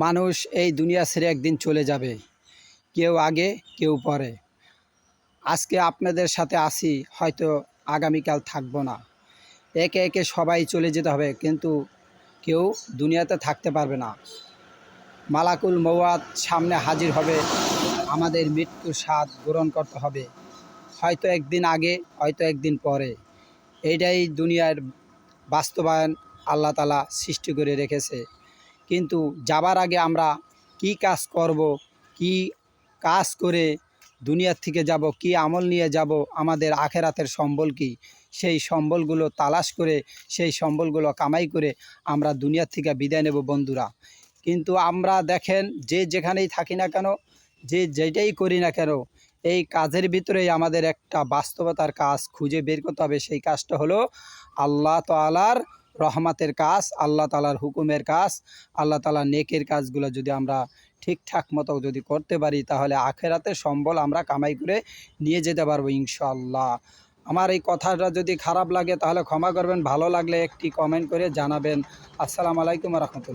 মানুষ এই দুনিয়া ছেড়ে একদিন চলে যাবে, কেউ আগে কেউ পরে। আজকে আপনাদের সাথে আছি, হয়তো আগামীকাল থাকবো না। একে একে সবাই চলে যেতে হবে, কিন্তু কেউ দুনিয়াতে থাকতে পারবে না। মালাকুল মওয়াত সামনে হাজির হবে, আমাদের মৃত্যুর স্বাদ গ্রহণ করতে হবে, হয়তো একদিন আগে, হয়তো একদিন পরে। এইটাই দুনিয়ার বাস্তবায়ন আল্লাহ তাআলা সৃষ্টি করে রেখেছে। কিন্তু যাবার আগে আমরা কি কাজ করব, কি কাজ করে দুনিয়ার থেকে যাব, কি আমল নিয়ে যাব, আমাদের আখেরাতের সম্বল কি, সেই সম্বলগুলো তালাশ করে, সেই সম্বলগুলো কামাই করে আমরা দুনিয়ার থেকে বিদায় নেব বন্ধুরা। কিন্তু আমরা দেখেন, যে যেখানেই থাকি না কেন, যে যেটাই করি না কেন, এই কাজের ভিতরেই আমাদের একটা বাস্তবতার কাজ খুঁজে বের করতে হবে। সেই কাজটা হলো আল্লাহ তাআলার রহমতের কাজ, আল্লাহ তাআলার হুকুমের কাজ, আল্লাহ তাআলার নেকের কাজগুলো যদি আমরা ঠিকঠাক মতো যদি করতে পারি, তাহলে আখেরাতের সম্বল আমরা কামাই করে নিয়ে যেতে পারবো ইনশাআল্লাহ। আমার এই কথাটা যদি খারাপ লাগে তাহলে ক্ষমা করবেন, ভালো লাগলে একটি কমেন্ট করে জানাবেন। আসসালামু আলাইকুম ওয়া রাহমাতুল্লাহ।